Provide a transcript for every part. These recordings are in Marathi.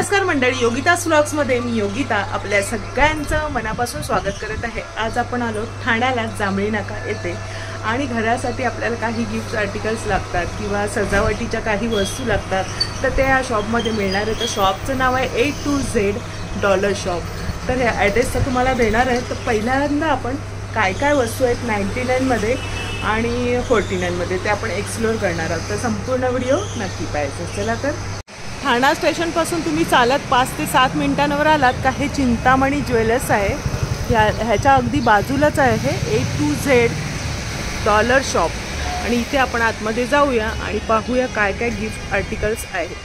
नमस्कार मंडळी, योगितास व्लॉग्स मध्ये मी योगिता आपल्या सगळ्यांचं मनापासून स्वागत करत आहे। आज आपण आलो ठाण्याला जांभळी नाका येथे आणि घरासाठी आपल्याला काही गिफ्ट आर्टिकल्स लागतात किंवा सजावटीच्या काही वस्तू लागतात तर ते या शॉपमध्ये मिळणार आहे। तर शॉपचं नाव आहे A to Z dollar shop. तर या ॲड्रेसचा तुम्हाला देणार आहे। तर पहिल्यांदा आपण काय काय वस्तू आहेत 99 मध्ये आणि 49 मध्ये ते आपण एक्सप्लोर करणार आहोत। तर संपूर्ण व्हिडिओ नक्की पाहायचा। चला तर ठाणा स्टेशनपासून तुम्ही चालत 5 ते 7 मिनिटांवर आलात का हे चिंतामणी ज्वेलर्स आहे। ह्याच्या अगदी बाजूलाच आहे हे A to Z dollar shop आणि इथे आपण आतमध्ये जाऊया आणि पाहूया काय काय गिफ्ट आर्टिकल्स आहेत।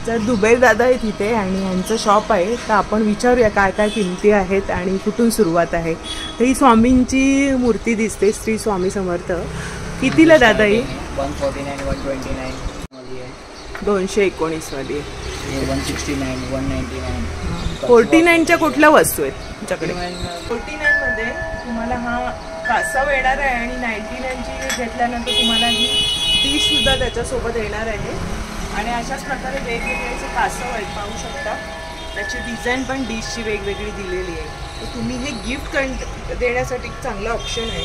जर दुबई दादा आहे तिथे आणि यांचं शॉप आहे तर आपण विचारूया काय काय किमती आहेत आणि कुठून सुरुवात आहे। तर ही स्वामींची मूर्ती दिसते, श्री स्वामी समर्थ। कितीला दादा ही? 149 129 219 वाली 169 199 49च्या कुठल्या वस्तू आहेत तुमच्याकडे? 49 मध्ये तुम्हाला हा कासव येणार आहे आणि 99ची घेतल्यानंतर तुम्हाला ही डिश सुद्धा त्याच्यासोबत येणार आहे आणि अशाच प्रकारे वेगवेगळे कासव आहेत, पाहू शकता। त्याची डिझाईन पण डिशची वेगवेगळी दिलेली आहे। तर तुम्ही हे गिफ्ट देण्यासाठी चांगला ऑप्शन आहे।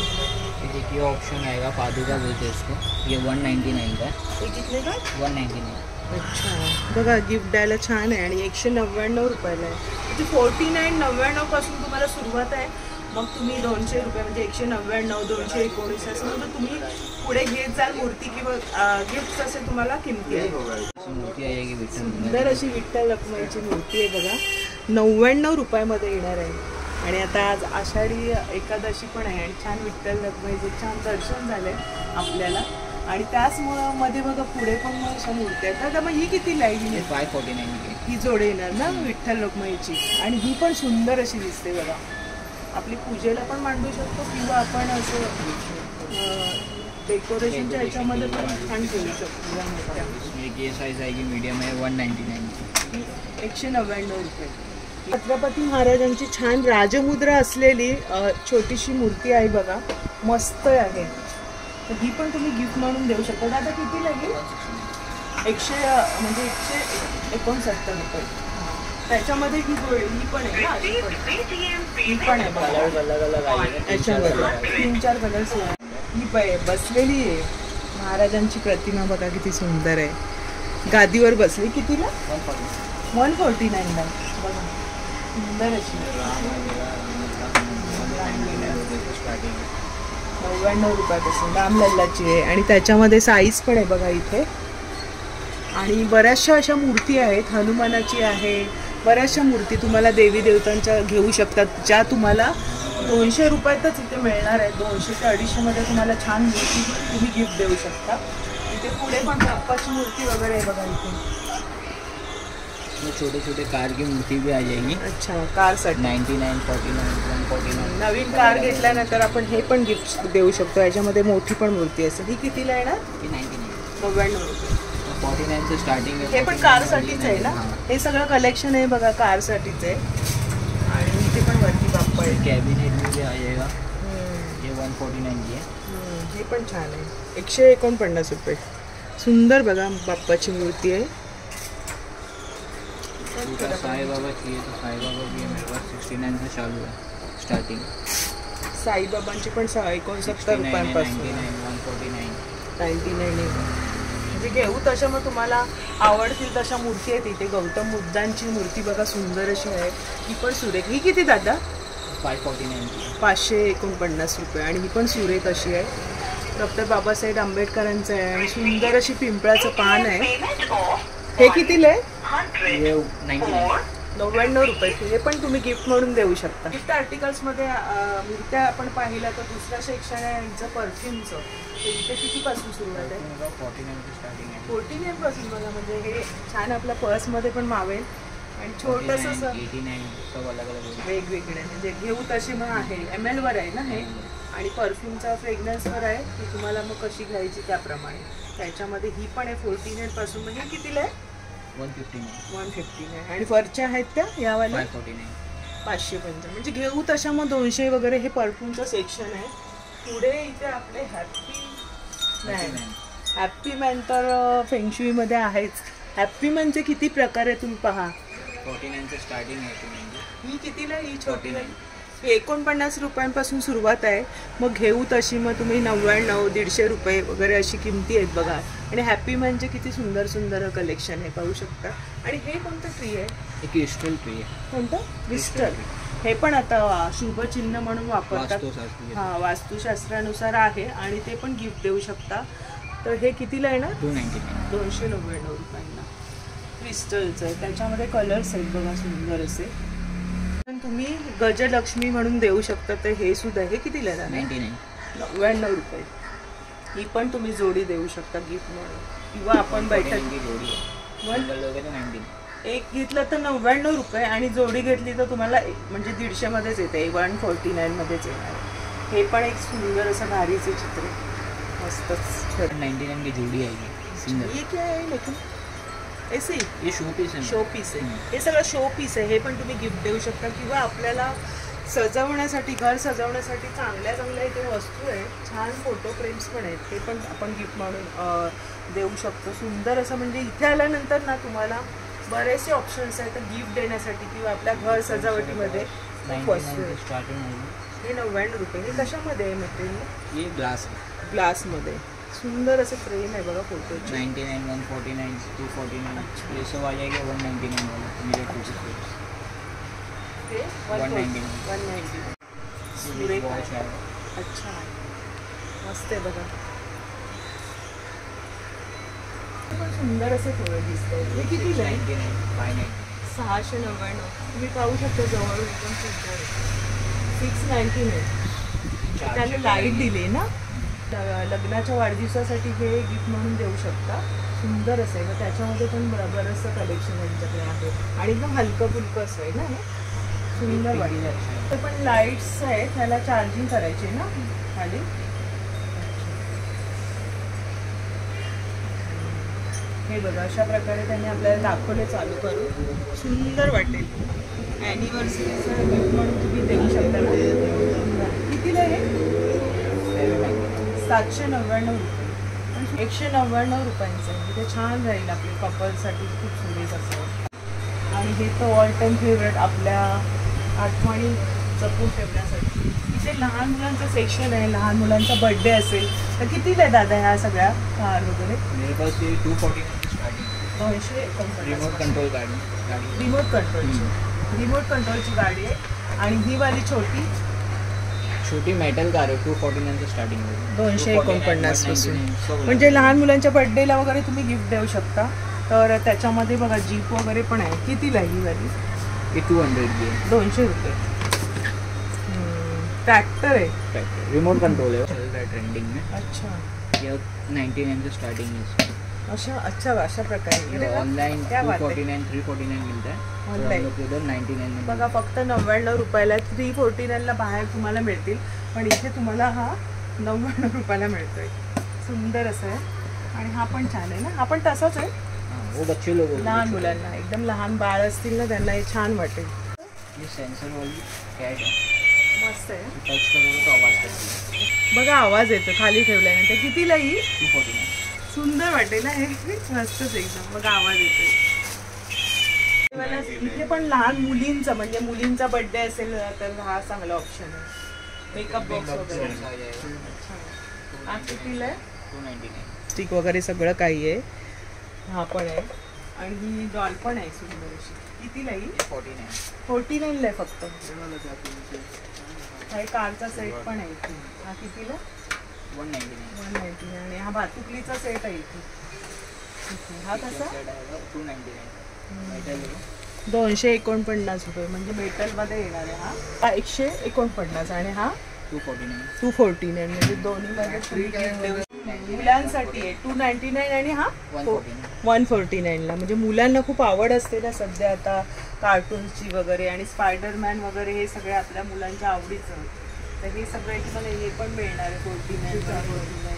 देखिए ऑप्शन आएगा पादुका बोलते हैं इसको, ये 199 का है। ये कितने का? 199। अच्छा बघा, गिफ्ट द्यायला छान आहे आणि 199 रुपयाला आहे। म्हणजे 49.99 पासून तुम्हाला सुरुवात आहे। मग तुम्ही 200 रुपये म्हणजे 199 219 असं म्हणजे तुम्ही पुढे घेत जाल मूर्ती किंवा गिफ्ट असे तुम्हाला किमती आहे। मूर्ती आहे सुंदर अशी विठ्ठल रखुमाईची मूर्ती आहे बघा, 99 रुपयामध्ये येणार आहे। आणि आता आज आषाढी एकादशी पण आहे आणि छान विठ्ठल रखुमाईचे छान दर्शन झाले आपल्याला आणि त्याचमुळं मध्ये बघा पुढे पण मग अशा मूर्त्या आहेत। तर मग ही कितीला आहे? 549 ही जोड येणार ना विठ्ठल रखुमाईची आणि ही पण सुंदर अशी दिसते बघा। आपली पूजेला पण मांडू शकतो किंवा आपण असं डेकोरेशनच्या ह्याच्यामध्ये पण छान ठेवू शकतो। ये साइज आएगी मीडियम है 199 199 रुपये। छत्रपती महाराजांची छान राजमुद्रा असलेली छोटीशी मूर्ती आहे बघा, मस्त आहे। तर ही पण तुम्ही गिफ्ट म्हणून देऊ शकता। दादा किती लागेल? 169 रुपये। त्याच्यामध्ये ही पण आहे ना, ही पण आहे बघा, त्याच्यामध्ये 3-4 कलर्स आहे। ही बसलेली आहे महाराजांची प्रतिमा बघा किती सुंदर आहे, गादीवर बसली। कितीला? 149 ला बघा, सुंदर अशी 99 रुपयापासून रामलल्लाची आहे आणि त्याच्यामध्ये साईज पण आहे बघा इथे। आणि बऱ्याचशा अशा मूर्ती आहेत, हनुमानाची आहे, बऱ्याचशा मूर्ती तुम्हाला देवी देवतांच्या घेऊ शकतात ज्या तुम्हाला 200 रुपयातच इथे मिळणार आहे। 200 ते 250 मध्ये तुम्हाला छान मूर्ती तुम्ही गिफ्ट देऊ शकता। इथे पुढे पण बाप्पाची मूर्ती वगैरे आहे बघा इथे। छोटे छोटे कार की मूर्ती भी आ जाएगी। अच्छा, कार साठी 99 49 149। नवीन कार घेतल्यानंतर आपण हे पण गिफ्ट देऊ शकतो। याच्यामध्ये मोठी पण मूर्ती असेल। ही कितीला येणार? 99 रुपये। 49 से स्टार्टिंग है। हे पण कार साठीच आहे ना, हे सगळं कलेक्शन आहे बघा कार साठीच आहे। आणि इथे पण वरती बाप्पा आहे, कॅबिनेट में भी आ जाएगा। ये 149 की है। हे पण छान आहे, 149 रुपये। सुंदर बघा बाप्पाची मूर्ती आहे। साई बाबा चाहिए तो साई बाबा भी है मेरे पास, 69 से चालू है स्टार्टिंग। साई बाबांची पण 69 रुपयांपासून 99 म्हणजे घेऊ तशा मग तुम्हाला आवडतील तशा मूर्ती आहेत इथे। गौतम बुद्धांची मूर्ती बघा सुंदर अशी आहे, ही पण सुरेख। ही किती दादा? 549 रुपये आणि ही पण सुरेख अशी आहे। डॉक्टर बाबासाहेब आंबेडकरांचं आहे आणि सुंदर अशी पिंपळाचं पान आहे। हे कितीला आहे? 99 रुपये। हे पण तुम्ही गिफ्ट म्हणून देऊ शकता। गिफ्ट आर्टिकल्समध्ये मूर्त्या आपण पाहिल्या तर दुसऱ्या सेक्शन आहे यांचं परफ्यूमचं। इथे कितीपासून सुरुवात आहे? 49 पासून बघा, म्हणजे हे छान आपल्या पर्समध्ये पण मावेल आणि छोटंसं वेगवेगळे म्हणजे घेऊ तसे मग आहे। ML वर आहे ना हे आणि परफ्यूमचा फ्रेग्रन्सवर आहे की तुम्हाला मग कशी घ्यायची त्याप्रमाणे। त्याच्यामध्ये ही पण आहे 49 पासून। मग हे कितीला आहे? 159 आणि वरच्या आहेत त्या यावाल्या 550 म्हणजे घेऊ तशा मग 200 वगैरे। हे परफ्यूमचं सेक्शन आहे। पुढे इथे आपले हॅपी मॅन तर फेंगशुईमध्ये आहेच हॅपी म्हणजे किती प्रकार आहे तुम्ही पहा. 49चं स्टार्टिंग आहे तुम्ही. ही कितीला ही छोटी 49. 49 रुपयांपासून सुरुवात आहे. मग घेऊ तशी मग तुम्ही 99, 150 रुपये वगैरे अशी किमती आहेत बघा. आणि हॅपी म्हणजे किती सुंदर सुंदर कलेक्शन आहे पाहू शकता. आणि हे कोणतं ट्री आहे? एक क्रिस्टल ट्री आहे. कोणतं? क्रिस्टल. हे पण आता शुभचिन्ह म्हणून वापरतात. वास्तुशास्त्र. हां, वास्तुशास्त्रानुसार आहे आणि ते पण गिफ्ट देऊ शकता. तर हे कितीला आहे ना? 299. 299 रुपयांना क्रिस्टलचं आहे. त्याच्यामध्ये कलर्स आहेत बघा सुंदर असे. पण तुम्ही गजलक्ष्मी म्हणून देऊ शकता. तर हे सुद्धा हे कितीला आहे? 99. 99 रुपये. ही पण तुम्ही जोडी देऊ शकता गिफ्ट म्हणून. किंवा आपण बैठक जोडी सिंगल वगैरे 99. एक घेतलं तर 99 रुपये आणि जोडी घेतली तर तुम्हाला म्हणजे 150 मध्येच येते. 149 मध्येच येणार. हे पण एक सुंदर असं भारीचे चित्र आहे. मस्तच. 99 की जोड़ी आएगी सिंगल. ये क्या है लेकिन ऐसे ही ये शो पीस है. शो पीस आहे. हे सगळं शो पीस आहे. हे पण तुम्ही गिफ्ट देऊ शकता किंवा आपल्याला सजवण्यासाठी घर सजवण्यासाठी चांगल्या चांगल्या इथे वस्तू आहे. छान फोटो फ्रेम्स पण आहेत. ते पण आपण गिफ्ट म्हणून देऊ शकतो. सुंदर असं म्हणजे इथे आल्यानंतर ना तुम्हाला बरेचसे ऑप्शन्स आहेत गिफ्ट देण्यासाठी किंवा आपल्या घर सजावटीमध्ये खूप वस्तू आहे. स्टार्टिंग हे 99 रुपये. हे कशामध्ये आहे मटेरियल? ये ग्लास ग्लासमध्ये सुंदर असं फ्रेम आहे बघा फोटोची. 99, 149, 249. ये सब आ जाएगा 199 वाला. मेरे टू ते 199. सुरेख वॉच है. अच्छा मस्त आहे बघा. पण सुंदर असे फुलं दिसत आहेत. हे किती आहे? 599. 699. तुम्ही पाहू शकता जवळ एकदम सुंदर आहे. 699. त्याने लाईट दिली ना. लग्नाच्या वाढदिवसासाठी हे गिफ्ट म्हणून देऊ शकता. सुंदर असेल व त्याच्यामध्ये पण बरंचसं कलेक्शन यांच्याकडे आहे आणि एकदम हलकं फुलकं असं आहे ना. हे सुंदर वाटलं. ते पण लाईट्स आहेत. त्याला चार्जिंग करायची ना खाली. हे बघा अशा प्रकारे त्यांनी आपल्याला दाखवले चालू करून. सुंदर वाटेल. ॲनिव्हर्सरीचं गिफ्ट म्हणून तुम्ही देऊ शकता. कितीला हे? 799 रुपये. 199 रुपयांचं आहे. ते छान राहील आपल्या कपलसाठी खूप सुरेख असं. आणि हे तर ऑल टाईम फेवरेट आपल्या आठवणी जपून ठेवण्यासाठी. इथे लहान मुलांचं सेक्शन आहे. लहान मुलांचा बर्थडे असेल तर कितीला आहे दादा ह्या सगळ्या कार वगैरे? मेरे पास ये 249 स्टार्टिंग. 249. रिमोट कंट्रोल गाड़ी. रिमोट कंट्रोलची. रिमोट कंट्रोलची गाडी आहे. आणि ही वाली छोटी मेटल कार आहे. 249 स्टार्टिंग आहे. 249 पासून. म्हणजे लहान मुलांच्या बर्थडेला वगैरे तुम्ही गिफ्ट देऊ शकता. तर त्याच्यामध्ये बघा जीप वगैरे पण आहे. कितीला ही वाली? ये 200 की आहे. 200 रुपये. ट्रॅक्टर आहे. ट्रॅक्टर रिमोट कंट्रोल है. चल रहा है ट्रेंडिंग में. अच्छा. ये 99 से स्टार्टिंग है. अशा प्रकारे ऑनलाइन 249, 349 मिलता है. ऑनलाइन उधर 99 में बघा फक्त 99 रुपयाला. 349ला बाहेर तुम्हाला मिळतील पण इथे तुम्हाला हा 99 रुपयाला मिळतोय. सुंदर असं आहे. आणि हा पण छान आहे ना. हा पण तसाच आहे. वो बच्चे लोग लहान मुलांना एकदम लहान बाळ असतील ना त्यांना हे छान वाटेल. ये सेंसर वाली कॅट है. मस्त आहे. टच करोगे तो आवाज करती है. बघा आवाज येतो खाली ठेवल्यानंतर. कितीला ही? 249. सुंदर वाटेल ना हे. मस्तच एकदम. बघा आवाज येतोय. इथे पण लहान मुलींचा म्हणजे मुलींचा बर्थडे असेल तर हा चांगला ऑप्शन आहे. मेकअप बॉक्स वगैरे. हा कितीला आहे? 299. स्टिक वगैरे सगळं काही आहे. हा पण आहे. आणि ही डॉल पण आहे सुंदर अशी. कितीला ही? 49. 49ला आहे फक्त. हा कारचा सेट पण आहे इथे. हा कितीला? 199. आणि हा भातुकलीचा सेट आहे इथे. हा कसा? 299. मेटल 249 रुपये म्हणजे मेटलमध्ये येणार आहे. हा 149 आणि हा 249. 249 म्हणजे दोन्हीमध्ये मुलांसाठी आहे. 299 आणि हा 149ला. म्हणजे मुलांना खूप आवड असते ना सध्या आता कार्टून्सची वगैरे. आणि स्पायडरमॅन वगैरे हे सगळे आपल्या मुलांच्या आवडीचं. तर हे सगळं तुम्हाला हे पण मिळणार आहे 49.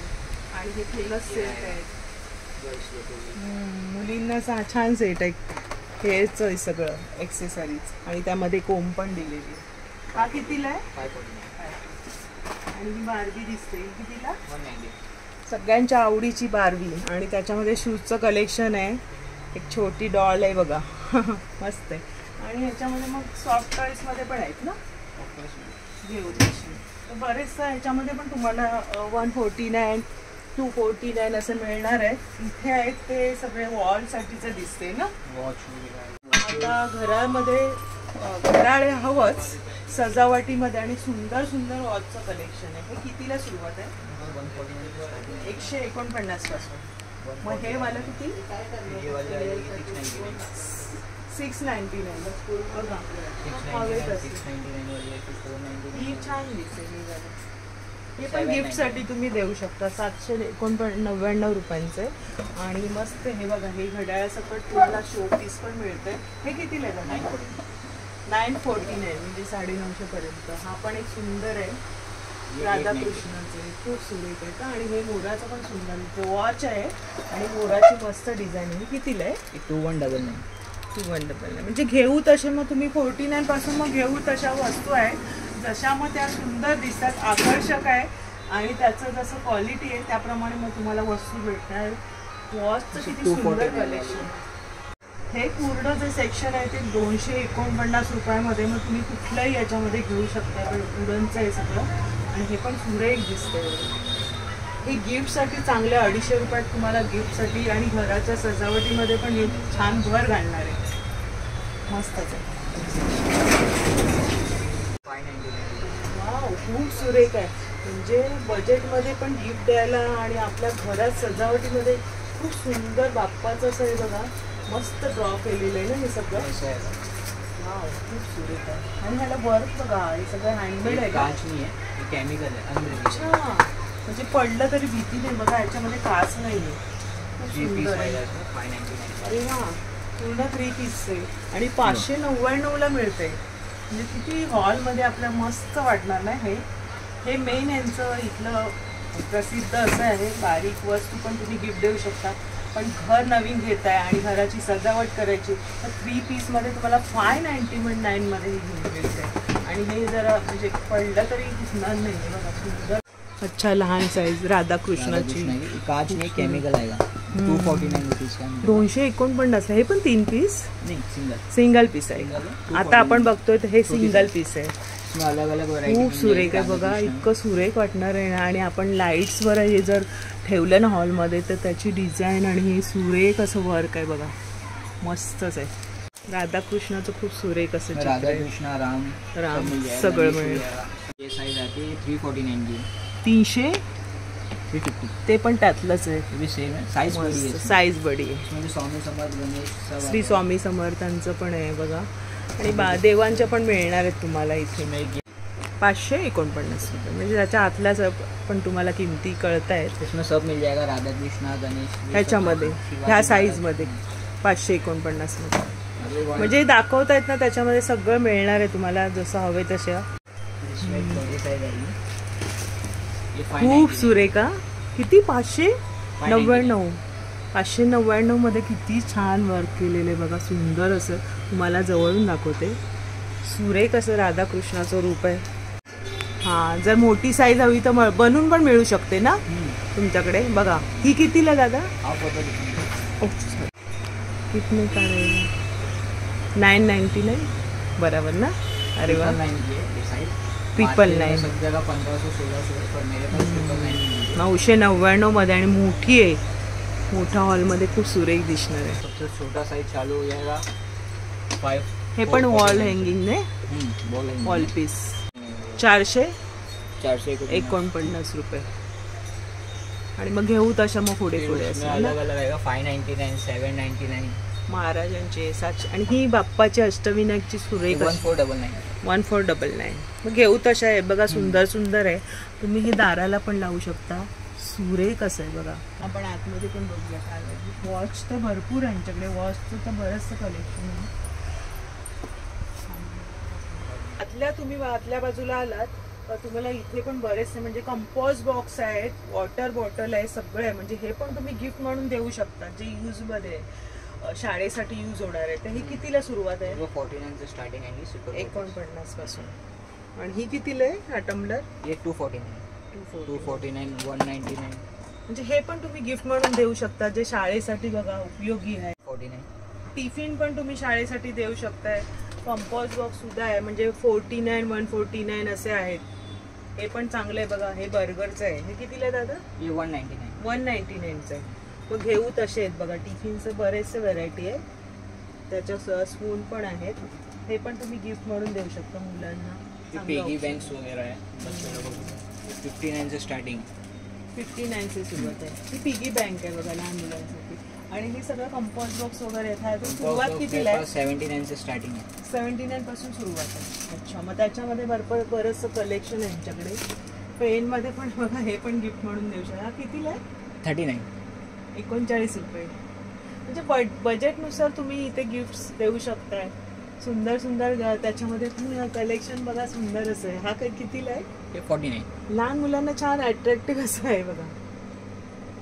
आणि हे फेमस सेट आहेत. मुलींना छान सेट आहे. हेच आहे सगळं एक्सेसरीज आणि त्यामध्ये कोंब पण दिलेली. हा कितीला आहे? 549. आणि ही बार्बी दिसते. कितीला? 190. सगळ्यांच्या आवडीची बार्बी. आणि त्याच्यामध्ये शूजचं कलेक्शन आहे. एक छोटी डॉल आहे बघा. मस्त आहे. आणि ह्याच्यामध्ये मग सॉफ्ट टॉईज मध्ये पण आहेत ना, घेऊ तशी. तर बरेच ह्याच्यामध्ये पण तुम्हाला 149, 249 असं मिळणार आहे. इथे आहेत ते सगळे वॉलसाठीचं दिसते ना. आता घरामध्ये घड्याळ हवंच सजावटीमध्ये आणि सुंदर सुंदर वॉचचं कलेक्शन आहे. हे कितीला सुरुवात आहे? 149 पासून. मग हे वाला किती? 699. बघा ही छान दिसते. हे पण गिफ्टसाठी तुम्ही देऊ शकता. 799 रुपयांचे. आणि मस्त हे बघा, हे घड्याळासकट तुम्हाला शो पीस पण मिळतंय. हे कितीला आहे? 949 म्हणजे 950 पर्यंत. हा पण एक सुंदर आहे राधाकृष्णाचे, खूप सुरेख आहे का. आणि हे मोराचं पण सुंदर वॉच आहे आणि मोराची मस्त डिझाईन आहे. कितीला आहे? 2199. 2199 म्हणजे घेऊ तसे मग तुम्ही 49 पासून मग घेऊ तशा वस्तू आहे. जशा मग त्या सुंदर दिसतात, आकर्षक आहे आणि त्याचं जसं क्वालिटी आहे त्याप्रमाणे मग तुम्हाला वस्तू भेटणार. वॉचचं किती सुंदर कलेक्शन. हे पूर्ण जे सेक्शन आहे ते 249 रुपयामध्ये. मग तुम्ही कुठल्याही याच्यामध्ये घेऊ शकता. वुडनचं आहे सगळं. आणि हे पण सुरेख दिसतंय. हे गिफ्टसाठी चांगले 250 रुपयात तुम्हाला गिफ्टसाठी आणि घराच्या सजावटीमध्ये पण हे छान भर घालणार आहे. मस्तच आहे. वाव, खूप सुरेख आहे. म्हणजे बजेटमध्ये पण गिफ्ट द्यायला आणि आपल्या घरात सजावटीमध्ये खूप सुंदर बाप्पाचं असं आहे बघा. मस्त ड्रॉ केलेलं आहे ना हे सगळं. वाव, खूप सुरेख आहे. आणि ह्याला वर्क बघा, हे सगळं हँडमेड आहे का? केमिकल आहे. अच्छा, म्हणजे पडलं तरी भीती नाही बघा. याच्यामध्ये काच नाही आहे. खूप सुंदर आहे. अरे हा, पूर्ण 3 पीस आहे. आणि 599ला मिळते. म्हणजे किती हॉलमध्ये आपल्या मस्त वाटणार नाही. हे मेन यांचं इथलं प्रसिद्ध असं आहे. बारीक वस्तू पण तुम्ही गिफ्ट देऊ शकता. पण घर नवीन घेत आहे आणि घराची सजावट करायची तर 3 पीसमध्ये तुम्हाला 599 मध्ये ही घेऊन मिळते. आणि हे जरा म्हणजे पडलं तरी दिसणार नाही बघा. सुंदर. अच्छा, लहान साईज राधाकृष्णाची. काच नाही, केमिकल आहे. 249 रुपीज. 249. हे पण 3 पीस नाही, सिंगल पीस आहे. आता आपण बघतोय तर हे सिंगल पीस आहे. अलग अलग व्हरायटी. खूप सुरेख आहे बघा. इतकं सुरेख वाटणार आहे ना. आणि आपण लाईट्सवर हे जर ठेवलं ना हॉलमध्ये तर त्याची डिझाईन आणि हे सुरेख असं वर्क आहे बघा. मस्तच आहे. राधाकृष्णाचं खूप सुरेख असं चित्र आहे. राधाकृष्ण, राम सगळं मिळेल. हे साईज आहे 349 ची. 300. 350. ते पण त्यातलंच आहे. सेम आहे. साईज बडी आहे. साईज बडी आहे. म्हणजे स्वामी समर्थ, गणेश, श्री स्वामी समर्थांचं पण आहे बघा. आणि देवांच्या पण मिळणार आहेत तुम्हाला इथे. 549 रुपये म्हणजे त्याच्या आतल्याच पण तुम्हाला किमती कळत आहेत. इसमें सब मिल जाएगा. राधा कृष्णा, गणेश ह्याच्यामध्ये ह्या साईजमध्ये 549 मध्ये. म्हणजे दाखवता येत ना त्याच्यामध्ये सगळं मिळणार आहे तुम्हाला जसं हवे तशा. खूप सुरेख. किती? 599. 599 मध्ये किती छान वर्क केलेले बघा. सुंदर असं तुम्हाला जवळून दाखवते. सुरेख असं राधाकृष्णाचं रूप आहे. हा, जर मोठी साईज हवी तर बनवून पण मिळू शकते ना तुमच्याकडे. बघा ही कितीला दादा? कितने का 999 बराबर ना. अरे वा, 999. 999 मध्ये आणि मोठी आहे. मोठा हॉलमध्ये खूप सुरेख दिसणार आहे. सबसे छोटा साइज चालू हो जाएगा 5. हे पण वॉल हँगिंग ने वॉल पीस. 449 रुपये. आणि मग घेऊ तशा मग पुढे पुढे अलग अलग आहे. 599, 799 महाराजांचे 700. आणि ही बाप्पाची अष्टविनायकची सुरेख 1499. 1499. मग घेऊ तशा आहे बघा. सुंदर सुंदर आहे. तुम्ही हे दाराला पण लावू शकता. सुरेख असं आहे बघा. आपण आतमध्ये पण बघूया काय. वॉच तर भरपूर आहे यांच्याकडे. वॉचचं तर बरंचसं कलेक्शन आहे. तुम्ही आतल्या बाजूला आलात तुम्हाला इथे पण बरेचसे म्हणजे कंपोस्ट बॉक्स आहेत, वॉटर बॉटल आहे, सगळं आहे. म्हणजे हे पण तुम्ही गिफ्ट म्हणून देऊ शकता जे यूजमध्ये शाळेसाठी यूज होणार आहे. तर ही कितीला सुरुवात आहे? 49 स्टार्टिंग आहे. 49 पासून. आणि ही कितीला आहे हा टम्बलर? हे 249, 199. म्हणजे हे पण तुम्ही गिफ्ट म्हणून देऊ शकता जे शाळेसाठी बघा उपयोगी आहे. 149. टिफिन पण तुम्ही शाळेसाठी देऊ शकताय. कंपॉस बॉक्स सुद्धा आहे, म्हणजे 49, 149 असे आहेत. हे पण चांगलं आहे बघा. हे बर्गरचं आहे. हे कितीला आहे दादा? हे 199. 199चं आहे. मग घेऊ तसे आहेत बघा. टिफिनचं बरेचसे व्हरायटी आहे. त्याच्या स्पून पण आहेत. हे पण तुम्ही गिफ्ट म्हणून देऊ शकता मुलांना. पेगी बँक्स वगैरे आहे. 59चं स्टार्टिंग. 59ची सुरुवात आहे. ही पिगी बँक आहे बघा लहान मुलांसाठी. आणि हे सगळं कंपॉस बॉक्स वगैरे आहेत. सुरुवात कितीला आहे? 79चं स्टार्टिंग आहे. 79 पासून सुरुवात आहे. अच्छा, मग त्याच्यामध्ये बरंचसं कलेक्शन आहे यांच्याकडे. पेनमध्ये पण बघा, हे पण गिफ्ट म्हणून देऊ शकता. हा कितीला आहे? 39. 39 रुपये. म्हणजे बजेटनुसार तुम्ही इथे गिफ्ट्स देऊ शकताय. सुंदर सुंदर त्याच्यामध्ये पण कलेक्शन बघा, सुंदर असं आहे. हा काही कितीला आहे? हे 49. लहान मुलांना छान अट्रॅक्टिव्ह असं आहे बघा.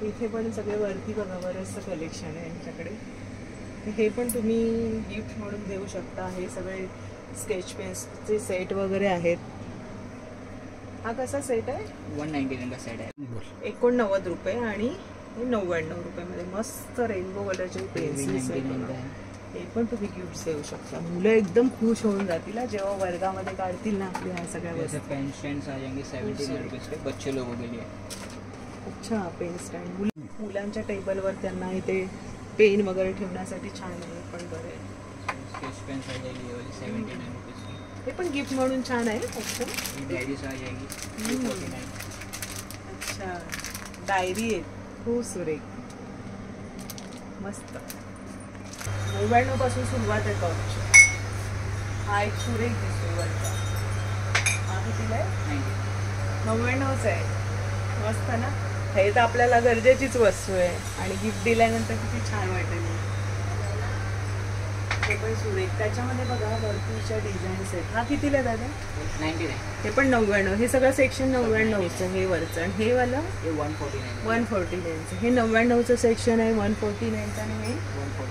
इथे पण सगळे वरती बघा, बरंचसं कलेक्शन आहे यांच्याकडे. हे पण तुम्ही गिफ्ट म्हणून देऊ शकता. हे सगळे स्केच पेन्सचे सेट वगैरे आहेत. हा कसा सेट आहे? 199 चा सेट आहे. 89 रुपये आणि हे 99 रुपयामध्ये मस्त रेनबो कलरचे पेन्सिल्स आहेत. हे पण तुम्ही गिफ्ट देऊ शकता. मुलं एकदम खुश होऊन जातील जेव्हा वर्गामध्ये काढतील ना आपल्या ह्या सगळ्या वस्तू. पेन स्टैंड्स आ जाएंगे 79 रुपीस के बच्चे लोगों के लिए. अच्छा, पेन स्टँड मुलांच्या टेबलवर त्यांना इथे पेन वगैरे ठेवण्यासाठी छान आहे. पण बरे स्केच पेन्स आ जाएगी ये वाली 79 रुपीस की. हे पण गिफ्ट म्हणून छान आहे. अच्छा, डायरीज आ जाएगी 249. अच्छा, डायरी आहे. खूप सुरेख, मस्त. 99 पासून सुरुवात आहे टॉपची. हा एक सुरेख दिसतोय वरचा. हा कितीला आहे? 99च आहे. मस्त ना. हे तर आपल्याला गरजेचीच वस्तू आहे आणि गिफ्ट दिल्यानंतर किती छान वाटेल. हे पण सुरेख. त्याच्यामध्ये बघा भरपूरच्या डिझाईन्स आहेत. हा कितीला आहे दादा? 99. हे पण 99. हे सगळं सेक्शन 99चं हे वरचं. आणि हे वाला हे 149. 149चं. हे 99चं सेक्शन आहे. 149चं आणि हे 149.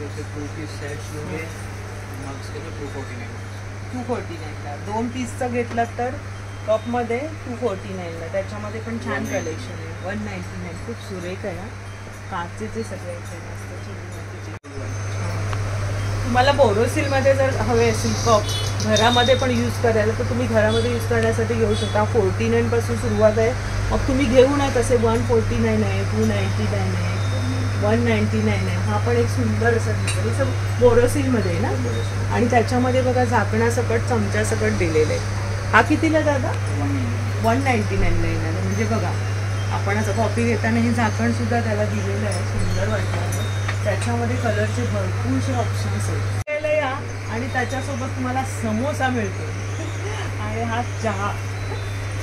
जैसे 2 पीस सेट्स लोगे मग्स के तो 249. 249ला. 2 पीसचं घेतलं तर कपमध्ये 249ला. त्याच्यामध्ये पण छान कलेक्शन आहे. 199. खूप सुरेख आहे. काचेचे सगळे तुम्हाला बोरोसिलमध्ये जर हवे असेल कप घरामध्ये पण यूज करायला तर तुम्ही घरामध्ये यूज करण्यासाठी घेऊ शकता. 49 पासून सुरुवात आहे. मग तुम्ही घेऊ नये तसे 149 आहे, 299 आहे, 199 आहे. हा पण एक सुंदर असं दिसतो. हे सब बोरोसिलमध्ये आहे ना. आणि त्याच्यामध्ये बघा झाकणासकट चमच्यासकट दिलेलं आहे. हा कितीला दादा? 199ला येणार. म्हणजे बघा आपण असं कॉफी घेताना हे झाकण सुद्धा त्याला दिलेलं आहे. सुंदर वाटतं. त्याच्यामध्ये कलरचे भरपूरसे ऑप्शन्स आहेत. या आणि त्याच्यासोबत तुम्हाला समोसा मिळतो आणि हा चहा.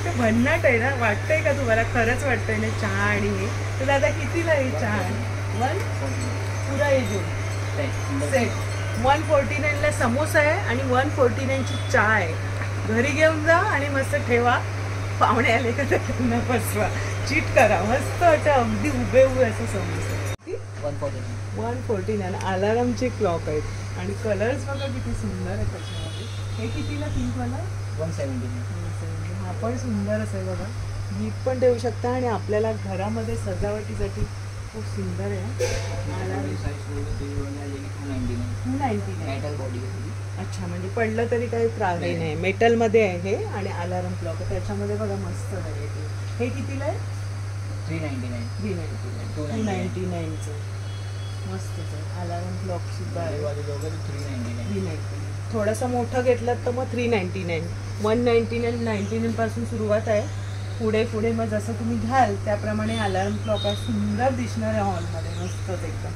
ते भन्नाट आहे ना. वाटतंय का तुम्हाला? खरंच वाटतंय ना चहा आणि हे. तर दादा कितीला आहे चहा? 1 पुरा हे जो सेट 149ला समोसा आहे आणि 149ची चहा आहे. घरी घेऊन जा आणि मस्त ठेवा. पाहुणे आले का त्यांना बसवा, चीट करा. मस्त वाटतं अगदी उभे असं समोसा. 149 अलारामचे क्लॉक आहेत आणि कलर्स बघा किती सुंदर आहे त्याच्यामध्ये. हे कितीला? पिंकवाला 170. हा पण सुंदर असं आहे बघा. गिफ्ट पण देऊ शकता आणि आपल्याला घरामध्ये सजावटीसाठी खूप सुंदर आहे. अलाराम 299. अच्छा, म्हणजे पडलं तरी काही त्रास नाही. मेटलमध्ये आहे हे आणि अलाराम क्लॉक आहे. त्याच्यामध्ये बघा मस्त व्हरायटी. हे कितीला आहे? 399. 299चं मस्तच आहे. अलाराम क्लॉक सुद्धा आहे. 399. थोडंसं मोठं घेतलं तर मग 399. 199, 99 पासून सुरुवात आहे. पुढे पुढे मग जसं तुम्ही घ्याल त्याप्रमाणे अलार्म क्लॉक आहे. सुंदर दिसणार आहे हॉलमध्ये. मस्तच एकदम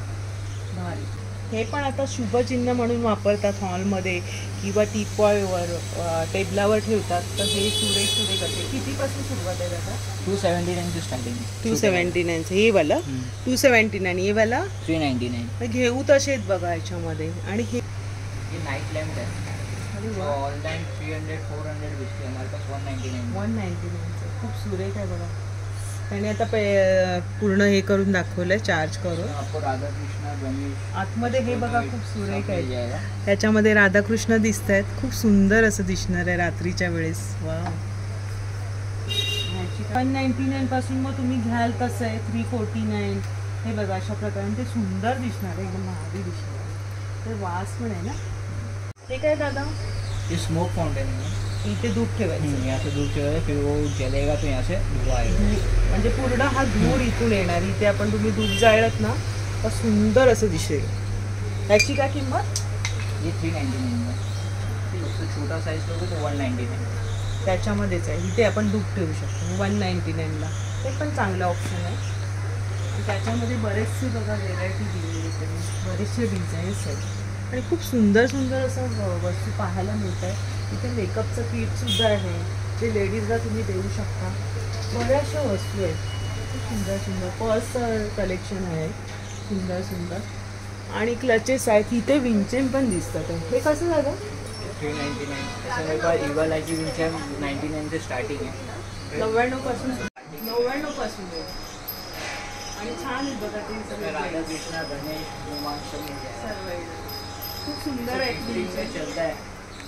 भारी. हे पण आता शुभचिन्ह म्हणून वापरतात हॉलमध्ये किंवा टीपॉयवर टेबलावर ठेवतात. तर हे सुरेख असे. कितीपासून सुरुवात आहे दादा? 279 स्टार्टिंग. 279चं हे वाला 279. हे वाला 399. घेऊ तसे आहेत बघा याच्यामध्ये. आणि हे नाइट लैम्प है. ऑनलाइन 300 400 बिकते हमारे पास 199. 199चं खूप सुरेख आहे बघा. त्याने आता पूर्ण हे करून दाखवलंय चार्ज करून. आपको राधा कृष्ण गणेश आतमध्ये हे बघा खूप सुरेख आहे. त्याच्यामध्ये राधाकृष्ण दिसत आहेत. खूप सुंदर असं दिसणार आहे रात्रीच्या वेळेस. वा, ह्याची 199 पासून मग तुम्ही घ्याल कसं आहे 349. हे बघा अशा प्रकारे ते सुंदर दिसणार आहे, एकदम भारी दिसणार आहे. तर वास पण आहे ना. ते काय दादा? ये स्मोक फाउंटेन है. इथे धूप ठेवायचं, यहाँ से धूप ठेवायचं, फिर वो जलेगा तो यहाँ से धुआं आएगा. म्हणजे पूर्ण हा धूर इथून येणार. इथे आपण तुम्ही धूप जाळत ना तर सुंदर असं दिसेल. ह्याची काय किंमत? ये 399 है. तो छोटा साइज लोगे तो 199. त्याच्यामध्येच आहे. इथे आपण धूप ठेवू शकतो 199ला. ते पण चांगला ऑप्शन आहे. त्याच्यामध्ये बरेचसे बघा व्हेरायटी दिलेली आहे, बरेचसे डिझाईन्स आहेत आणि खूप सुंदर सुंदर असं वस्तू पाहायला मिळत आहे. इथे मेकअपचं किटसुद्धा आहे, जे लेडीजला तुम्ही देऊ शकता. बऱ्याचशा वस्तू आहेत, खूप सुंदर सुंदर पर्स कलेक्शन आहे, सुंदर सुंदर. आणि क्लचेस आहेत. इथे विंचेन पण दिसतात आहे. हे कसं झालं? 399. ऐसा मेरे पास ईगल आई की विंचेन 99 से स्टार्टिंग है. 99 पासून आहे. आणि छान आहे बघा ते सगळे राधा कृष्णा गणेश हनुमान सब मिल जाएगा. सर्व आहे. खूप सुंदर आहे. में चलता है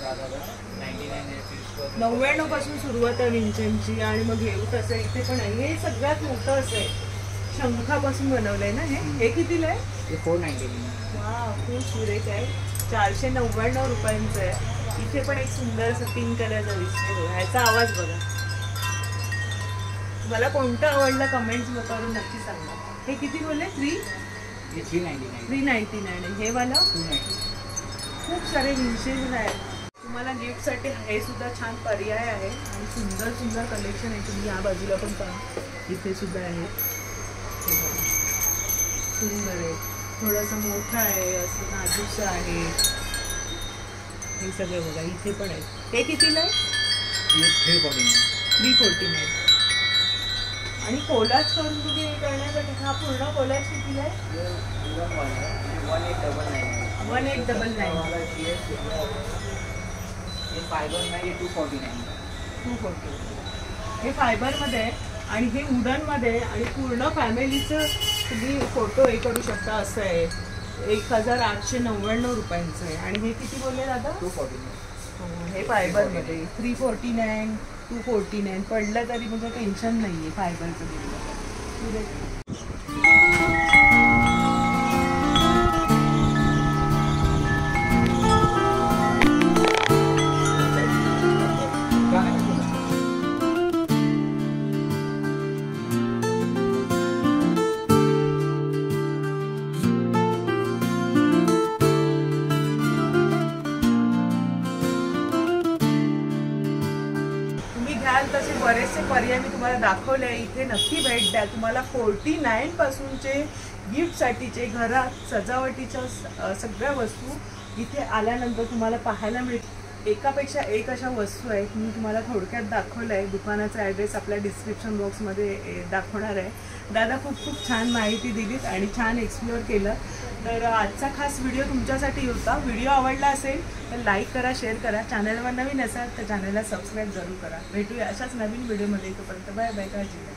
राधा का 99 है. फिर उसको 99 पासून सुरुवात आहे विंचनची. आणि मग घेऊ तसं इथे पण आहे. हे सगळ्यात मोठं असं आहे, शंखापासून बनवलंय ना हे. हे कितीला आहे? ये 499. वा, खूप सुरेख आहे. 499 रुपयांचं आहे. इथे पण एक सुंदर असं पिंक कलरचा दिसतो. ह्याचा आवाज बघा. मला कोणतं आवडलं कमेंट्स करून नक्की सांगा. हे किती बोलले? ये 399. 399. हे वाला 290. खूप सारे विंचेस आहेत. तुम्हाला गिफ्टसाठी हे सुद्धा छान पर्याय आहे आणि सुंदर सुंदर कलेक्शन आहे. तुम्ही या बाजूला पण पहा, इथे सुद्धा आहे. सुंदर आहे, थोडंसं मोठं आहे, असं नाजूकचं आहे. हे सगळं बघा इथे पण आहे. हे कितीला आहे? ये 349. 349. आणि कोलाज करून तुम्ही हे करण्यासाठी हा पूर्ण कोलाज कितीला आहे? 1899. 1899. ये फाइबर में ये 249. 240. हे फायबरमध्ये आहे आणि हे वुडनमध्ये आहे. आणि पूर्ण फॅमिलीचं तुम्ही फोटो हे करू शकता. असं आहे. 1899 रुपयांचं आहे. आणि हे किती बोलले दादा? 249. हे फायबरमध्ये 349, 249 पडलं तरी म्हणजे टेन्शन नाही आहे फायबरचं दिलं. तसे बरेचसे पर्याय मी तुम्हाला दाखवले. इथे नक्की भेट द्या. तुम्हाला 49 पासूनचे गिफ्टसाठीचे घरात सजावटीच्या सगळ्या वस्तू इथे आल्यानंतर तुम्हाला पाहायला मिळतील. एकापेक्षा एक अशा वस्तू आहेत. मी तुम्हाला थोडक्यात दाखवलं आहे. दुकानाचा ॲड्रेस आपल्या डिस्क्रिप्शन बॉक्समध्ये दाखवणार आहे. दादा खूप खूप छान माहिती दिलीत आणि छान एक्सप्लोअर केलं. तर आजचा खास व्हिडिओ तुमच्यासाठी होता. व्हिडिओ आवडला असेल तर लाईक करा, शेअर करा. चॅनलवर नवीन असाल तर चॅनलला सबस्क्राईब जरूर करा. भेटूया अशाच नवीन व्हिडिओमध्ये. तोपर्यंत बाय बाय. काळजी घ्या.